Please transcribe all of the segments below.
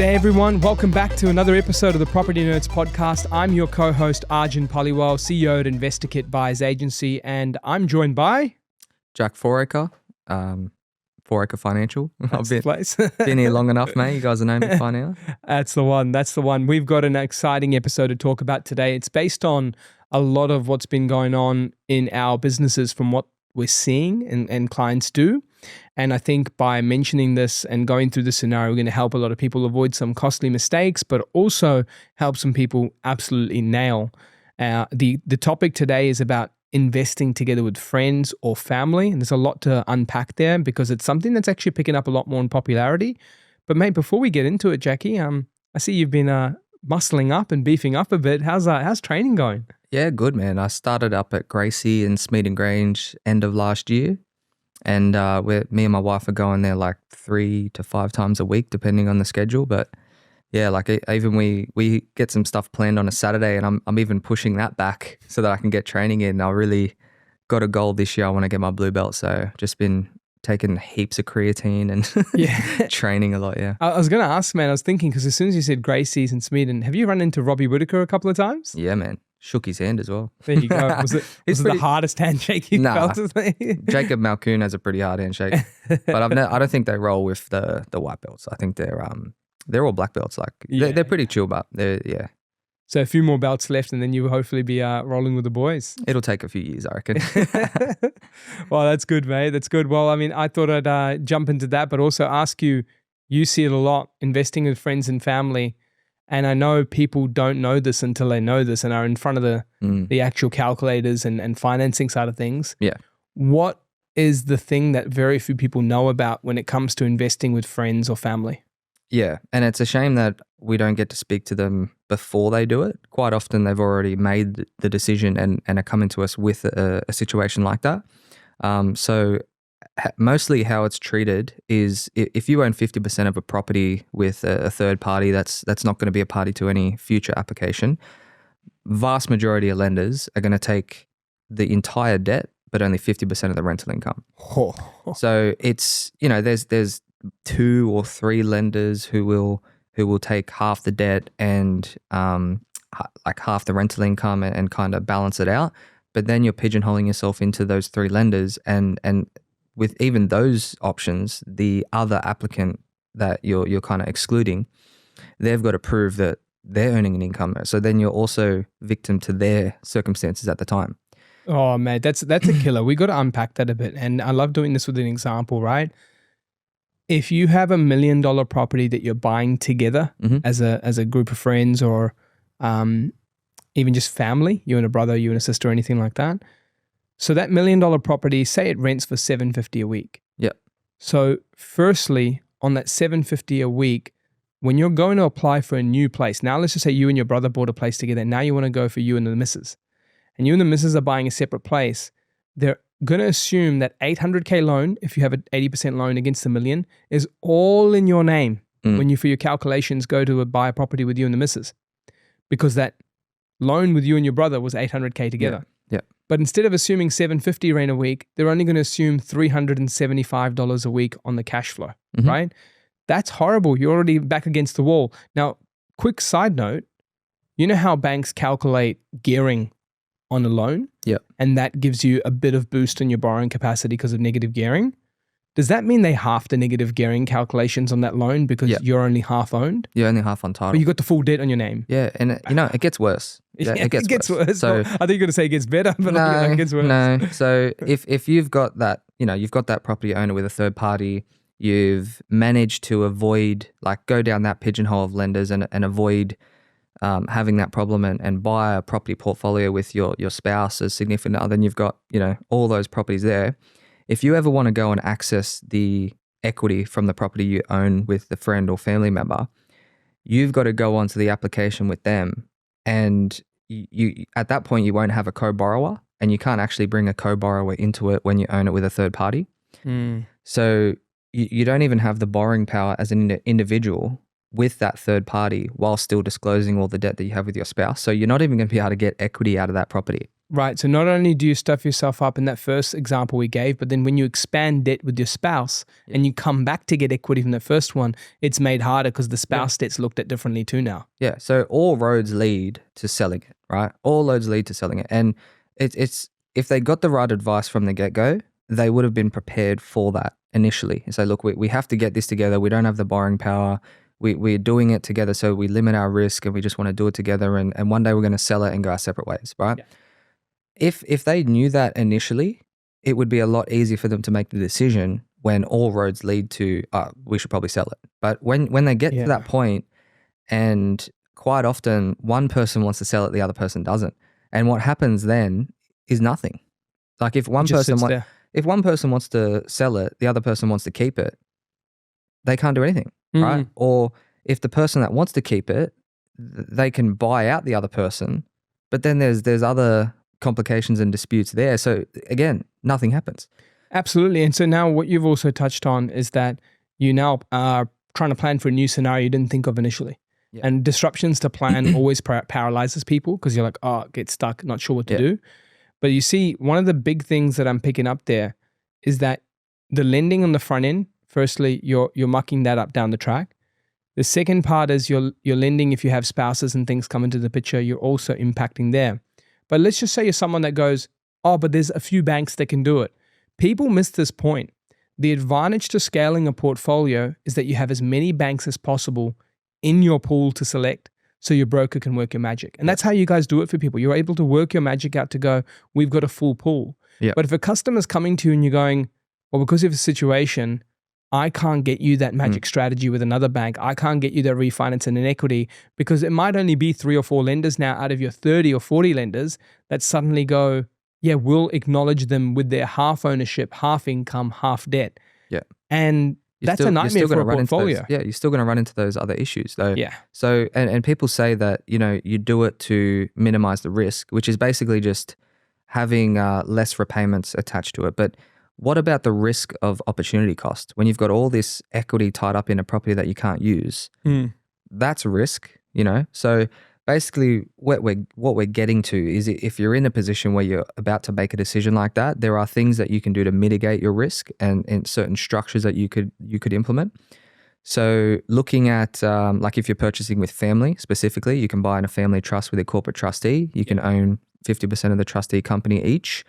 G'day everyone, welcome back to another episode of the Property Nerds podcast. I'm your co-host Arjun Paliwal, CEO at InvestorKit Buyers Agency, and I'm joined by... Jack Foraker, Foraker Financial. That's the place. Been here long enough, mate. You guys know me by now. That's the one. We've got an exciting episode to talk about today. It's based on a lot of what's been going on in our businesses from what we're seeing and clients do. And I think by mentioning this and going through the scenario, we're going to help a lot of people avoid some costly mistakes, but also help some people absolutely nail. The topic today is about investing together with friends or family. And there's a lot to unpack there because it's something that's actually picking up a lot more in popularity. But mate, before we get into it, Jackie, I see you've been muscling up and beefing up a bit. How's training going? Yeah, good, man. I started up at Gracie in Smeaton Grange end of last year. And me and my wife are going there like 3 to 5 times a week, depending on the schedule. But yeah, like even we get some stuff planned on a Saturday, and I'm even pushing that back so that I can get training in. I really got a goal this year. I want to get my blue belt. So just been taking heaps of creatine and training a lot. Yeah. I was going to ask, man, I was thinking, because as soon as you said Gracie's and Smeaton, have you run into Robbie Whitaker a couple of times? Yeah, man. Shook his hand as well. There you go. Was it the hardest handshake you felt? Jacob Malcoon has a pretty hard handshake, but I don't think they roll with the white belts. I think they're all black belts. Like they're pretty chill, but yeah. So a few more belts left, and then you will hopefully be rolling with the boys. It'll take a few years, I reckon. Well, that's good, mate. That's good. Well, I mean, I thought I'd jump into that, but also ask you. You see it a lot, investing with friends and family. And I know people don't know this until they know this and are in front of the actual calculators and financing side of things. Yeah. What is the thing that very few people know about when it comes to investing with friends or family? Yeah. And it's a shame that we don't get to speak to them before they do it. Quite often they've already made the decision and are coming to us with a situation like that. So mostly how it's treated is if you own 50% of a property with a third party, that's not going to be a party to any future application. Vast majority of lenders are going to take the entire debt, but only 50% of the rental income. Oh. So it's, there's 2 or 3 lenders who will take half the debt and like half the rental income and kind of balance it out. But then you're pigeonholing yourself into those 3 lenders and with even those options, the other applicant that you're kind of excluding, they've got to prove that they're earning an income. So then you're also victim to their circumstances at the time. Oh, man, that's a killer. We got to unpack that a bit. And I love doing this with an example, right? If you have $1 million property that you're buying together as a group of friends or even just family, you and a brother, you and a sister, or anything like that. So that $1 million property, say it rents for $750 a week. Yep. So firstly, on that $750 a week, when you're going to apply for a new place, now let's just say you and your brother bought a place together. Now you want to go for you and the missus. And you and the missus are buying a separate place. They're going to assume that $800K loan, if you have an 80% loan against $1 million, is all in your name when you, for your calculations, go to buy a property with you and the missus. Because that loan with you and your brother was $800K together. Yeah. But instead of assuming $750 rent a week, they're only going to assume $375 a week on the cash flow, right? That's horrible. You're already back against the wall. Now, quick side note, you know how banks calculate gearing on a loan? Yeah. And that gives you a bit of boost in your borrowing capacity because of negative gearing. Does that mean they half the negative gearing calculations on that loan because you're only half owned? You're only half on title. But you got the full debt on your name. Yeah, and it gets worse. It gets worse. So I think you're going to say it gets better, but it gets worse. No. So if you've got that, you've got that property owner with a third party, you've managed to avoid, like, go down that pigeonhole of lenders and avoid having that problem and buy a property portfolio with your spouse as significant other, then you've got, all those properties there. If you ever want to go and access the equity from the property you own with the friend or family member, you've got to go onto the application with them. And you at that point, you won't have a co-borrower and you can't actually bring a co-borrower into it when you own it with a third party. So you don't even have the borrowing power as an individual with that third party while still disclosing all the debt that you have with your spouse. So you're not even going to be able to get equity out of that property. Right. So not only do you stuff yourself up in that first example we gave, but then when you expand debt with your spouse and you come back to get equity from the first one, it's made harder because the spouse debt's looked at differently too now. Yeah. So all roads lead to selling it, right? All roads lead to selling it. And it's if they got the right advice from the get-go, they would have been prepared for that initially and say, look, we have to get this together. We don't have the borrowing power. We're doing it together, so we limit our risk and we just want to do it together. And one day we're going to sell it and go our separate ways, right? Yeah. If they knew that initially, it would be a lot easier for them to make the decision when all roads lead to, we should probably sell it. But when they get to that point, and quite often one person wants to sell it, the other person doesn't. And what happens then is nothing. Like if one person wants to sell it, the other person wants to keep it, they can't do anything, right? Or if the person that wants to keep it, they can buy out the other person, but then there's other complications and disputes there. So again, nothing happens. Absolutely. And so now what you've also touched on is that you now are trying to plan for a new scenario you didn't think of initially. Yeah. And disruptions to plan always paralyzes people because you're like, get stuck, not sure what to do. But you see, one of the big things that I'm picking up there is that the lending on the front end, firstly, you're mucking that up down the track. The second part is you're lending if you have spouses and things come into the picture, you're also impacting there. But let's just say you're someone that goes, but there's a few banks that can do it. People miss this point. The advantage to scaling a portfolio is that you have as many banks as possible in your pool to select so your broker can work your magic. And that's how you guys do it for people. You're able to work your magic out to go, we've got a full pool. Yep. But if a customer's coming to you and you're going, well, because of the situation, I can't get you that magic strategy with another bank. I can't get you that refinance and an equity because it might only be 3 or 4 lenders now out of your 30 or 40 lenders that suddenly go, yeah, we'll acknowledge them with their half ownership, half income, half debt. Yeah. And that's a nightmare for a portfolio. You're still going to run into those other issues though. Yeah. So, and people say that, you do it to minimize the risk, which is basically just having less repayments attached to it. But what about the risk of opportunity cost? When you've got all this equity tied up in a property that you can't use, that's a risk, So basically what we're getting to is if you're in a position where you're about to make a decision like that, there are things that you can do to mitigate your risk and certain structures that you could implement. So looking at like if you're purchasing with family specifically, you can buy in a family trust with a corporate trustee. You can own 50% of the trustee company each.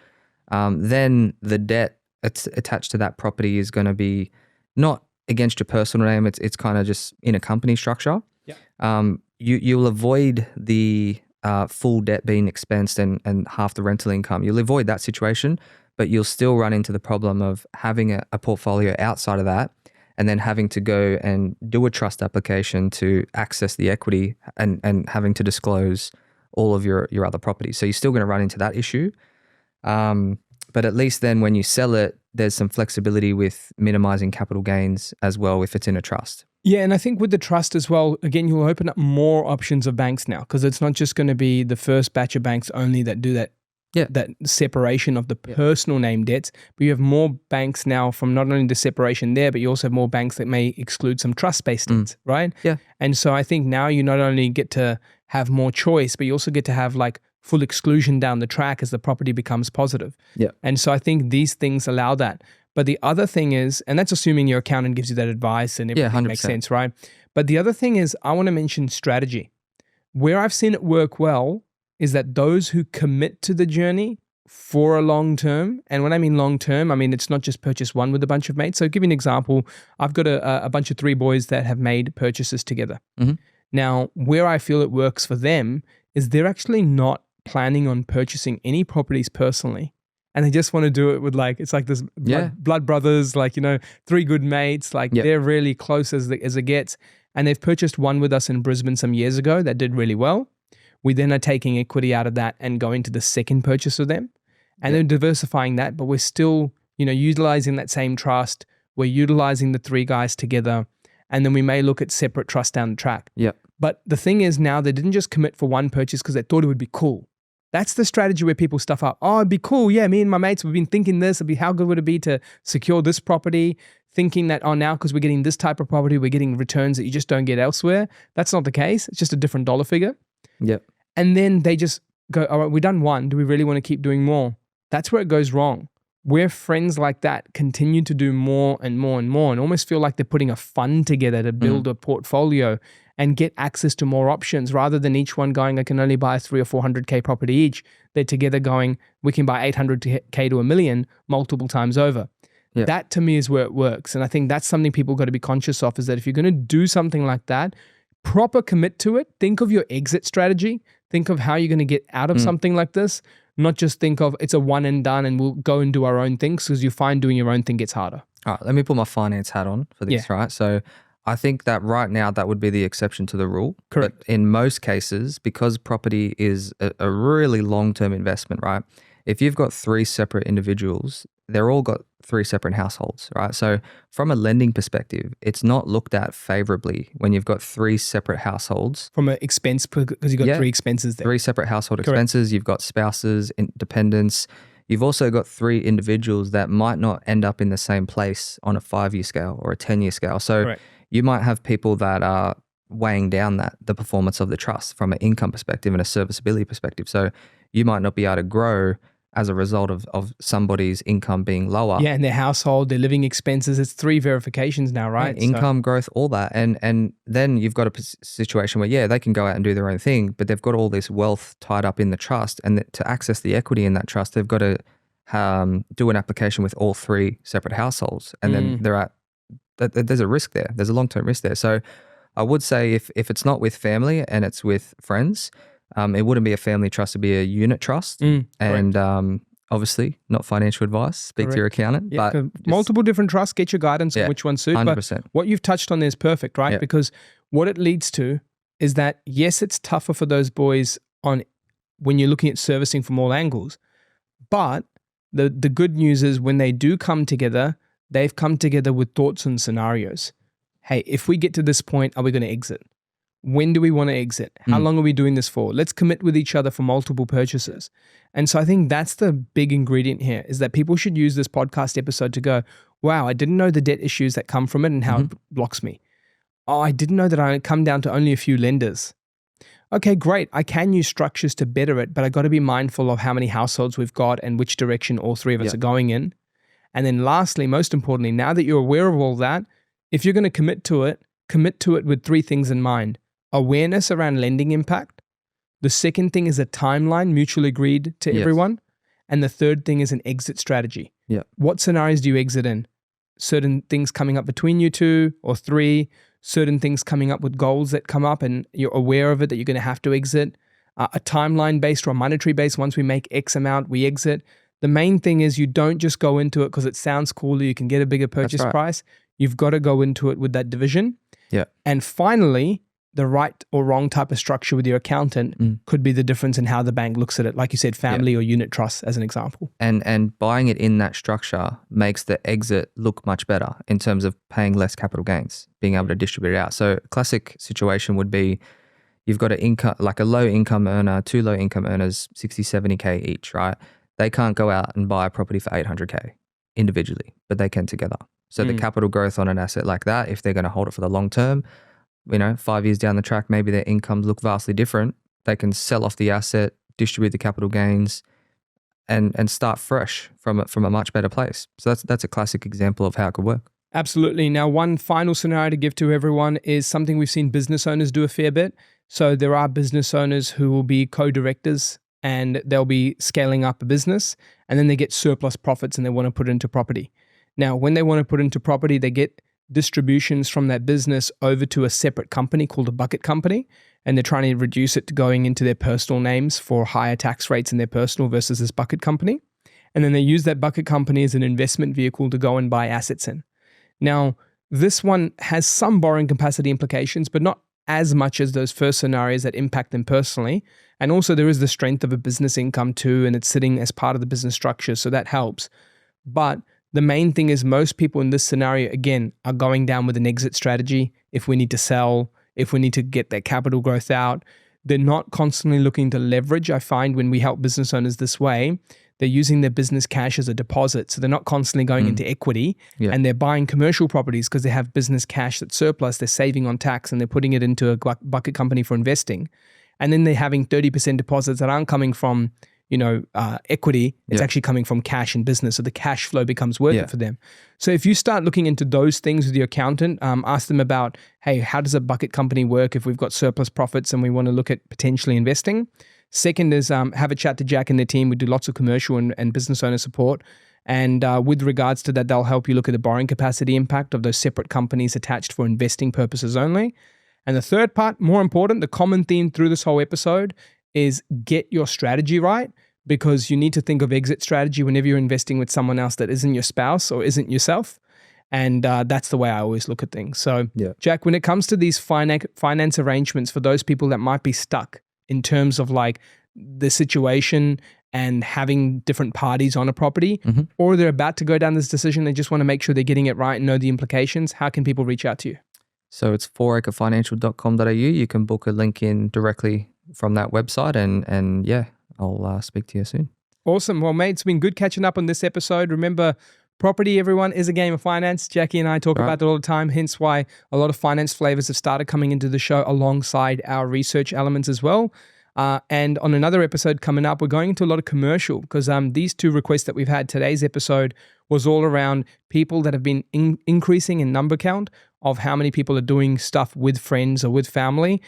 Then the debt attached to that property is going to be not against your personal name. It's kind of just in a company structure. Yeah. You'll avoid the full debt being expensed and half the rental income. You'll avoid that situation, but you'll still run into the problem of having a portfolio outside of that and then having to go and do a trust application to access the equity and having to disclose all of your other properties. So you're still going to run into that issue. But at least then when you sell it, there's some flexibility with minimizing capital gains as well if it's in a trust. Yeah, and I think with the trust as well, again, you'll open up more options of banks now because it's not just going to be the first batch of banks only that do that that separation of the personal name debts, but you have more banks now from not only the separation there, but you also have more banks that may exclude some trust-based debts, right? Yeah. And so I think now you not only get to have more choice, but you also get to have like full exclusion down the track as the property becomes positive. Yeah. And so I think these things allow that. But the other thing is, and that's assuming your accountant gives you that advice and everything makes sense, right? But the other thing is, I want to mention strategy. Where I've seen it work well is that those who commit to the journey for a long term, and when I mean long term, I mean it's not just purchase one with a bunch of mates. So I'll give you an example. I've got a bunch of 3 boys that have made purchases together. Mm-hmm. Now, where I feel it works for them is they're actually not planning on purchasing any properties personally. And they just want to do it with it's like this blood brothers, 3 good mates, they're really close as it gets. And they've purchased one with us in Brisbane some years ago that did really well. We then are taking equity out of that and going to the second purchase with them. And then diversifying that, but we're still, utilizing that same trust. We're utilizing the 3 guys together. And then we may look at separate trusts down the track. Yeah. But the thing is now they didn't just commit for one purchase because they thought it would be cool. That's the strategy where people stuff up. Oh, it'd be cool. Yeah, me and my mates, we've been thinking this. How good would it be to secure this property? Thinking that, now because we're getting this type of property, we're getting returns that you just don't get elsewhere. That's not the case. It's just a different dollar figure. Yep. And then they just go, all right, we've done one. Do we really want to keep doing more? That's where it goes wrong. Where friends like that continue to do more and more and more and almost feel like they're putting a fund together to build a portfolio and get access to more options rather than each one going, I can only buy 300 or 400K property each. They're together going, we can buy 800K to $1 million multiple times over. Yeah. That to me is where it works. And I think that's something people got to be conscious of, is that if you're going to do something like that, proper commit to it. Think of your exit strategy. Think of how you're going to get out of something like this. Not just think of it's a one and done and we'll go and do our own things, because you find doing your own thing gets harder. All right, let me put my finance hat on for this, right? So I think that right now that would be the exception to the rule. Correct. But in most cases, because property is a really long-term investment, right? If you've got 3 separate individuals, they're all got 3 separate households, right? So from a lending perspective, it's not looked at favorably when you've got 3 separate households. From an expense, because you've got 3 expenses there. 3 separate household expenses. You've got spouses, dependents. You've also got 3 individuals that might not end up in the same place on a 5-year scale or a 10-year scale. So you might have people that are weighing down the performance of the trust from an income perspective and a serviceability perspective. So you might not be able to grow as a result of somebody's income being lower. Yeah, and their household, their living expenses. It's 3 verifications now, right? Yeah, income, growth, all that. And then you've got a situation where, they can go out and do their own thing, but they've got all this wealth tied up in the trust. And to access the equity in that trust, they've got to do an application with all 3 separate households. And then there's a risk there. There's a long-term risk there. So I would say if it's not with family and it's with friends, it wouldn't be a family trust, it'd be a unit trust. And obviously not financial advice, speak to your accountant. Yeah, but multiple different trusts, get your guidance on which one suits. 100%. But what you've touched on there is perfect, right? Because what it leads to is that, yes, it's tougher for those boys when you're looking at servicing from all angles. But the good news is when they do come together, they've come together with thoughts and scenarios. Hey, if we get to this point, are we going to exit? When do we want to exit? How long are we doing this for? Let's commit with each other for multiple purchases. And so I think that's the big ingredient here, is that people should use this podcast episode to go, wow, I didn't know the debt issues that come from it and how it blocks me. Oh, I didn't know that I come down to only a few lenders. Okay, great. I can use structures to better it, but I got to be mindful of how many households we've got and which direction all 3 of us are going in. And then lastly, most importantly, now that you're aware of all that, if you're going to commit to it with 3 things in mind. Awareness around lending impact. The second thing is a timeline mutually agreed to everyone. And the third thing is an exit strategy. What scenarios do you exit in? Certain things coming up between you 2 or 3, certain things coming up with goals that come up and you're aware of it that you're going to have to exit. A timeline based or a monetary based, once we make X amount, we exit. The main thing is you don't just go into it because it sounds cooler, you can get a bigger purchase price. You've got to go into it with that division. And finally, the right or wrong type of structure with your accountant could be the difference in how the bank looks at it. Like you said, family or unit trust as an example. And buying it in that structure makes the exit look much better in terms of paying less capital gains, being able to distribute it out. So a classic situation would be you've got a low income earner, 2 low income earners, 60, 70K each, right? They can't go out and buy a property for 800K individually, but they can together. So the capital growth on an asset like that, if they're going to hold it for the long term, 5 years down the track, maybe their incomes look vastly different. They can sell off the asset, distribute the capital gains, and start fresh from a much better place. So that's a classic example of how it could work. Absolutely. Now, one final scenario to give to everyone is something we've seen business owners do a fair bit. So there are business owners who will be co-directors and they'll be scaling up a business and then they get surplus profits and they want to put it into property. Now, when they want to put it into property, they get distributions from that business over to a separate company called a bucket company, and they're trying to reduce it to going into their personal names for higher tax rates in their personal versus this bucket company. And then they use that bucket company as an investment vehicle to go and buy assets in. Now, this one has some borrowing capacity implications, but not as much as those first scenarios that impact them personally. And also there is the strength of a business income too, and it's sitting as part of the business structure, so that helps. But the main thing is most people in this scenario, again, are going down with an exit strategy. If we need to sell, if we need to get that capital growth out, they're not constantly looking to leverage. I find when we help business owners this way, they're using their business cash as a deposit. So they're not constantly going into equity and they're buying commercial properties because they have business cash that's surplus. They're saving on tax and they're putting it into a bucket company for investing. and then they're having 30% deposits that aren't coming from, equity. It's actually coming from cash in business. So the cash flow becomes worth it for them. So if you start looking into those things with your accountant, ask them about, hey, how does a bucket company work if we've got surplus profits and we want to look at potentially investing? Second is have a chat to Jack and their team. We do lots of commercial and business owner support. And with regards to that, they'll help you look at the borrowing capacity impact of those separate companies attached for investing purposes only. And the third part, more important, the common theme through this whole episode is get your strategy right, because you need to think of exit strategy whenever you're investing with someone else that isn't your spouse or isn't yourself. And that's the way I always look at things. So, Jack, when it comes to these finance arrangements for those people that might be stuck in terms of like the situation and having different parties on a property, or they're about to go down this decision, they just want to make sure they're getting it right and know the implications, how can people reach out to you? So it's 4acrefinancial.com.au. You can book a link in directly from that website, and I'll speak to you soon. Awesome. Well, mate, it's been good catching up on this episode. Remember, property, everyone, is a game of finance. Jackie and I talk about that all the time, hence why a lot of finance flavors have started coming into the show alongside our research elements as well. And on another episode coming up, we're going into a lot of commercial, because these two requests that we've had, today's episode was all around people that have been increasing in number count of how many people are doing stuff with friends or with family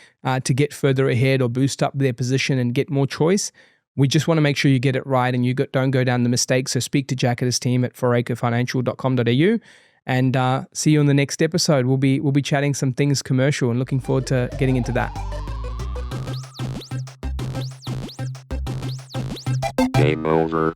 to get further ahead or boost up their position and get more choice. We just want to make sure you get it right and you don't go down the mistakes. So speak to Jack and his team at 4acrefinancial.com.au and see you on the next episode. We'll be chatting some things commercial and looking forward to getting into that. Game over.